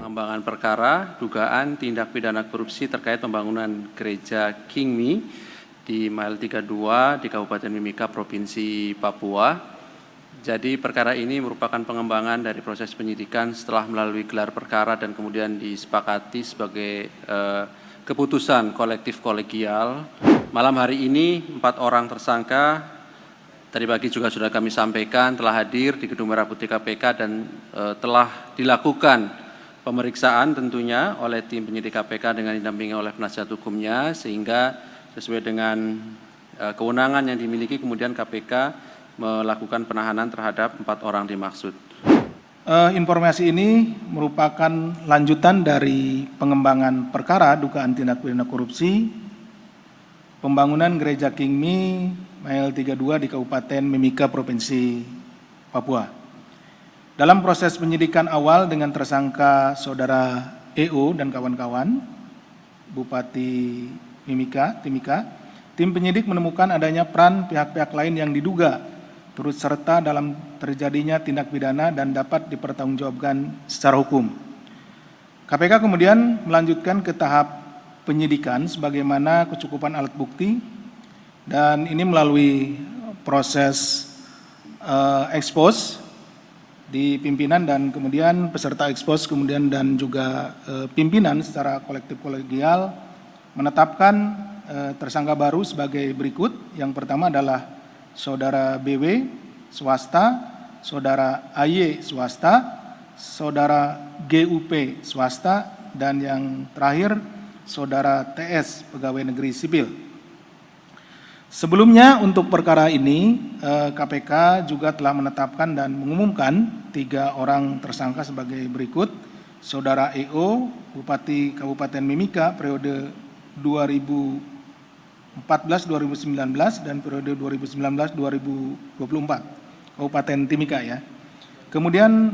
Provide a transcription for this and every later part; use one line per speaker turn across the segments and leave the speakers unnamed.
pengembangan perkara dugaan tindak pidana korupsi terkait pembangunan gereja Kingmi di Mile 32 di Kabupaten Mimika, Provinsi Papua. Jadi perkara ini merupakan pengembangan dari proses penyidikan setelah melalui gelar perkara dan kemudian disepakati sebagai keputusan kolektif kolegial. Malam hari ini 4 orang tersangka tadi pagi juga sudah kami sampaikan telah hadir di Gedung Merah Putih KPK dan telah dilakukan pemeriksaan tentunya oleh tim penyidik KPK dengan didampingi oleh penasihat hukumnya, sehingga sesuai dengan kewenangan yang dimiliki kemudian KPK melakukan penahanan terhadap 4 orang dimaksud.
Informasi ini merupakan lanjutan dari pengembangan perkara dugaan tindak pidana korupsi pembangunan gereja Kingmi Mile 32 di Kabupaten Mimika, Provinsi Papua. Dalam proses penyidikan awal dengan tersangka Saudara EO dan kawan-kawan, Bupati Timika, tim penyidik menemukan adanya peran pihak-pihak lain yang diduga turut serta dalam terjadinya tindak pidana dan dapat dipertanggungjawabkan secara hukum. KPK kemudian melanjutkan ke tahap penyidikan sebagaimana kecukupan alat bukti, dan ini melalui proses ekspos di pimpinan dan kemudian peserta ekspos kemudian dan juga pimpinan secara kolektif kolegial menetapkan tersangka baru sebagai berikut. Yang pertama adalah Saudara BW swasta, Saudara AY swasta, Saudara GUP swasta, dan yang terakhir Saudara TS pegawai negeri sipil. Sebelumnya untuk perkara ini KPK juga telah menetapkan dan mengumumkan 3 orang tersangka sebagai berikut. Saudara EO, Bupati Kabupaten Mimika periode 2014-2019 dan periode 2019-2024, Kabupaten Timika ya. Kemudian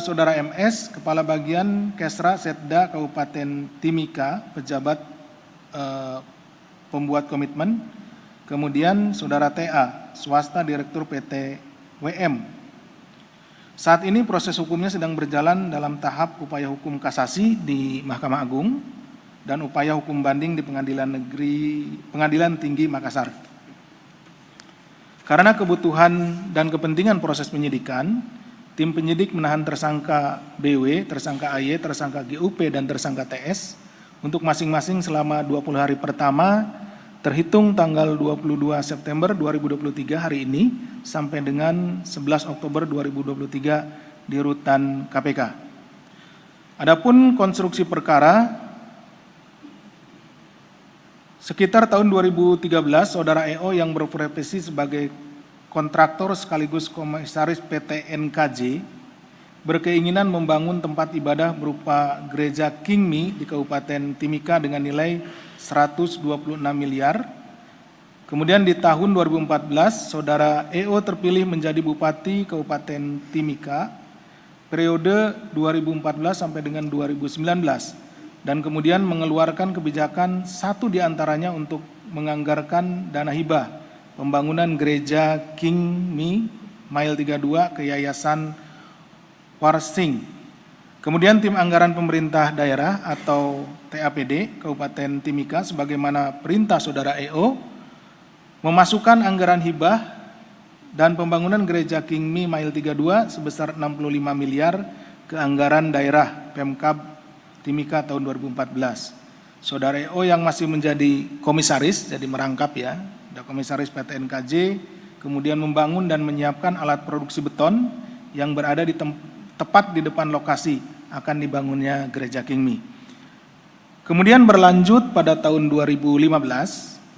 Saudara MS, Kepala Bagian Kesra Setda Kabupaten Timika, pejabat pembuat komitmen. Kemudian Saudara TA, swasta Direktur PT WM. Saat ini proses hukumnya sedang berjalan dalam tahap upaya hukum kasasi di Mahkamah Agung dan upaya hukum banding di Pengadilan Tinggi Makassar. Karena kebutuhan dan kepentingan proses penyidikan, tim penyidik menahan tersangka BW, tersangka AY, tersangka GUP, dan tersangka TS untuk masing-masing selama 20 hari pertama terhitung tanggal 22 September 2023 hari ini sampai dengan 11 Oktober 2023 di rutan KPK. Adapun konstruksi perkara, sekitar tahun 2013 Saudara EO yang berprofesi sebagai kontraktor sekaligus komisaris PT NKJ berkeinginan membangun tempat ibadah berupa gereja Kingmi di Kabupaten Timika dengan nilai 126 miliar. Kemudian di tahun 2014 Saudara EO terpilih menjadi Bupati Kabupaten Timika periode 2014 sampai dengan 2019 dan kemudian mengeluarkan kebijakan satu diantaranya untuk menganggarkan dana hibah pembangunan gereja Kingmi Mile 32 ke Yayasan Warsing. Kemudian tim anggaran pemerintah daerah atau TAPD Kabupaten Timika sebagaimana perintah Saudara EO memasukkan anggaran hibah dan pembangunan gereja Kingmi Mile 32 sebesar 65 miliar ke anggaran daerah Pemkab Timika tahun 2014. Saudara EO yang masih menjadi komisaris, jadi merangkap ya, ada komisaris PT NKJ, kemudian membangun dan menyiapkan alat produksi beton yang berada di tepat di depan lokasi akan dibangunnya gereja Kingmi. Kemudian berlanjut pada tahun 2015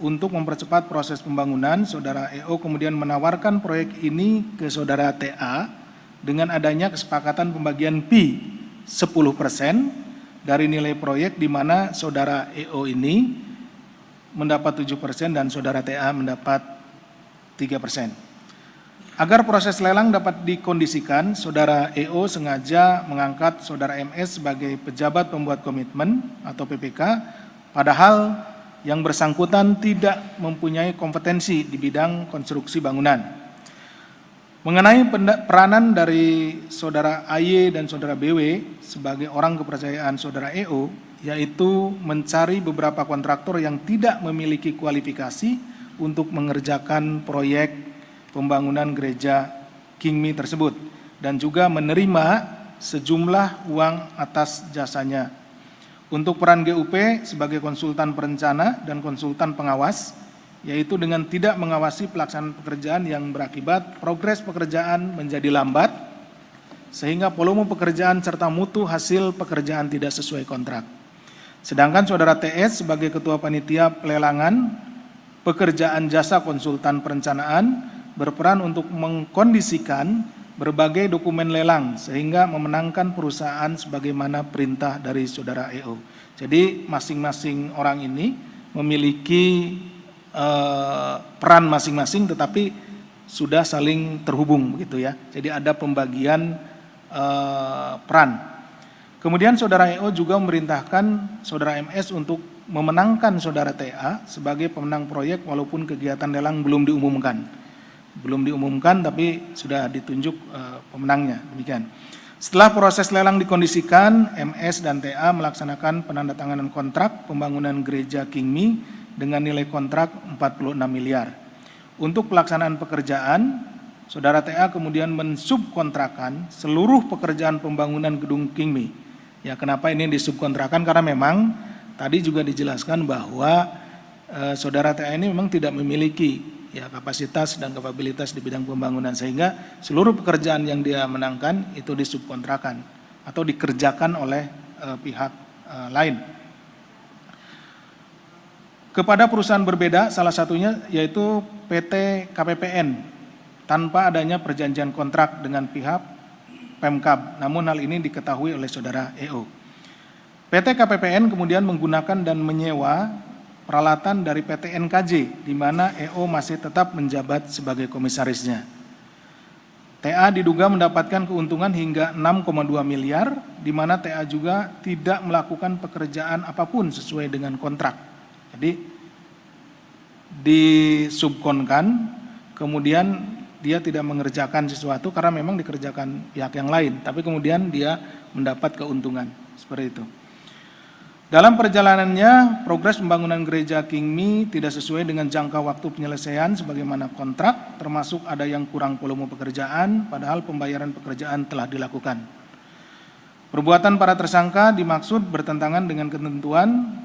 untuk mempercepat proses pembangunan, Saudara EO kemudian menawarkan proyek ini ke Saudara TA dengan adanya kesepakatan pembagian fee 10% dari nilai proyek, di mana Saudara EO ini mendapat 7% dan Saudara TA mendapat 3%. Agar proses lelang dapat dikondisikan, Saudara EO sengaja mengangkat Saudara MS sebagai pejabat pembuat komitmen atau PPK, padahal yang bersangkutan tidak mempunyai kompetensi di bidang konstruksi bangunan. Mengenai peranan dari saudara AY dan saudara BW sebagai orang kepercayaan saudara EO, yaitu mencari beberapa kontraktor yang tidak memiliki kualifikasi untuk mengerjakan proyek pembangunan gereja Kingmi tersebut, dan juga menerima sejumlah uang atas jasanya. Untuk peran GUP sebagai konsultan perencana dan konsultan pengawas, yaitu dengan tidak mengawasi pelaksanaan pekerjaan yang berakibat progres pekerjaan menjadi lambat, sehingga volume pekerjaan serta mutu hasil pekerjaan tidak sesuai kontrak. Sedangkan saudara TS sebagai ketua panitia pelelangan pekerjaan jasa konsultan perencanaan berperan untuk mengkondisikan berbagai dokumen lelang sehingga memenangkan perusahaan sebagaimana perintah dari saudara EO. Jadi masing-masing orang ini memiliki peran masing-masing, tetapi sudah saling terhubung begitu ya. Jadi ada pembagian peran. Kemudian saudara EO juga memerintahkan saudara MS untuk memenangkan saudara TA sebagai pemenang proyek walaupun kegiatan lelang belum diumumkan. Belum diumumkan tapi sudah ditunjuk pemenangnya, demikian. Setelah proses lelang dikondisikan, MS dan TA melaksanakan penandatanganan kontrak pembangunan gereja Kingmi dengan nilai kontrak 46 miliar. Untuk pelaksanaan pekerjaan, saudara TA kemudian mensubkontrakan seluruh pekerjaan pembangunan gedung Kingmi. Ya, kenapa ini disubkontrakan? Karena memang tadi juga dijelaskan bahwa saudara TA ini memang tidak memiliki ya kapasitas dan kapabilitas di bidang pembangunan, sehingga seluruh pekerjaan yang dia menangkan itu disubkontrakan atau dikerjakan oleh pihak lain. Kepada perusahaan berbeda, salah satunya yaitu PT KPPN tanpa adanya perjanjian kontrak dengan pihak Pemkab. Namun hal ini diketahui oleh saudara EO. PT KPPN kemudian menggunakan dan menyewa peralatan dari PT NKJ, di mana EO masih tetap menjabat sebagai komisarisnya. TA diduga mendapatkan keuntungan hingga 6,2 miliar, di mana TA juga tidak melakukan pekerjaan apapun sesuai dengan kontrak. Jadi disubkonkan, kemudian dia tidak mengerjakan sesuatu karena memang dikerjakan pihak yang lain, tapi kemudian dia mendapat keuntungan, seperti itu. Dalam perjalanannya, progres pembangunan gereja Kingmi tidak sesuai dengan jangka waktu penyelesaian sebagaimana kontrak, termasuk ada yang kurang volume pekerjaan, padahal pembayaran pekerjaan telah dilakukan. Perbuatan para tersangka dimaksud bertentangan dengan ketentuan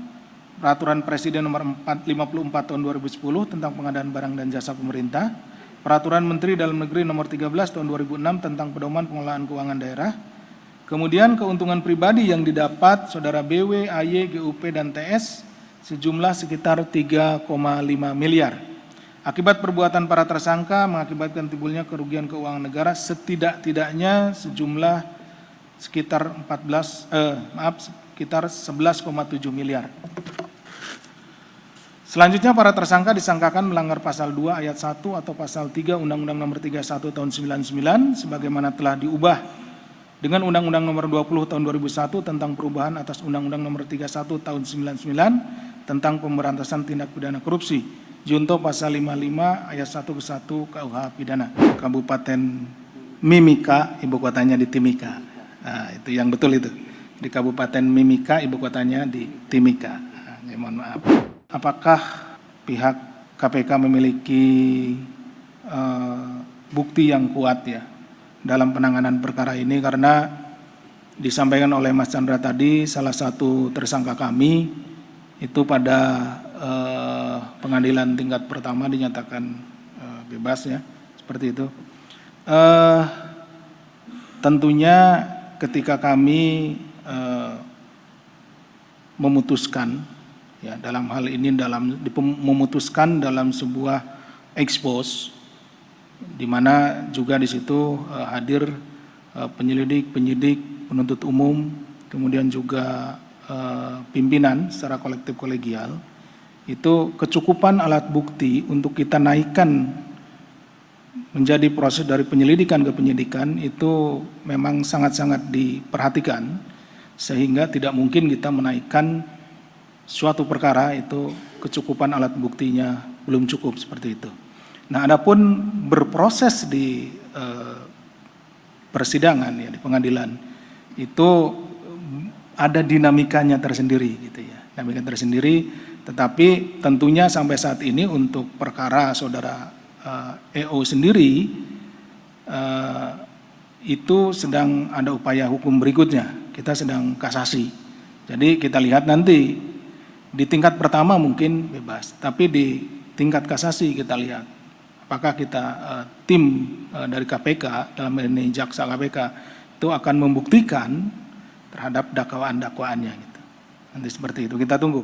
Peraturan Presiden Nomor 54 Tahun 2010 tentang pengadaan barang dan jasa pemerintah, Peraturan Menteri Dalam Negeri Nomor 13 Tahun 2006 tentang pedoman pengelolaan keuangan daerah. Kemudian keuntungan pribadi yang didapat saudara BW, AY, GUP, dan TS sejumlah sekitar 3,5 miliar. Akibat perbuatan para tersangka mengakibatkan timbulnya kerugian keuangan negara setidak-tidaknya sejumlah sekitar 11,7 miliar. Selanjutnya para tersangka disangkakan melanggar pasal 2 ayat 1 atau pasal 3 Undang-Undang Nomor 31 Tahun 99 sebagaimana telah diubah dengan Undang-Undang Nomor 20 Tahun 2001 tentang perubahan atas Undang-Undang Nomor 31 Tahun 99 tentang pemberantasan tindak pidana korupsi. Junto pasal 55 ayat 1 ke 1 KUH pidana. Kabupaten Mimika, ibu kotanya di Timika. Nah, itu yang betul itu. Di Kabupaten Mimika, ibu kotanya di Timika. Nah, mohon maaf. Apakah pihak KPK memiliki bukti yang kuat ya dalam penanganan perkara ini? Karena disampaikan oleh Mas Chandra tadi, salah satu tersangka kami itu pada pengadilan tingkat pertama dinyatakan bebas ya, seperti itu. Tentunya ketika kami memutuskan ya dalam hal ini memutuskan dalam sebuah expose, di mana juga di situ hadir penyelidik, penyidik, penuntut umum, kemudian juga pimpinan secara kolektif kolegial, itu kecukupan alat bukti untuk kita naikkan menjadi proses dari penyelidikan ke penyidikan itu memang sangat-sangat diperhatikan, sehingga tidak mungkin kita menaikkan suatu perkara itu kecukupan alat buktinya belum cukup seperti itu. Nah, adapun berproses di persidangan ya di pengadilan itu ada dinamikanya tersendiri gitu ya, dinamika tersendiri. Tetapi tentunya sampai saat ini untuk perkara saudara EO sendiri itu sedang ada upaya hukum berikutnya, kita sedang kasasi. Jadi kita lihat nanti di tingkat pertama mungkin bebas, tapi di tingkat kasasi kita lihat apakah kita tim dari KPK dalam ini jaksa KPK itu akan membuktikan terhadap dakwaan-dakwaannya gitu. Nanti seperti itu kita tunggu.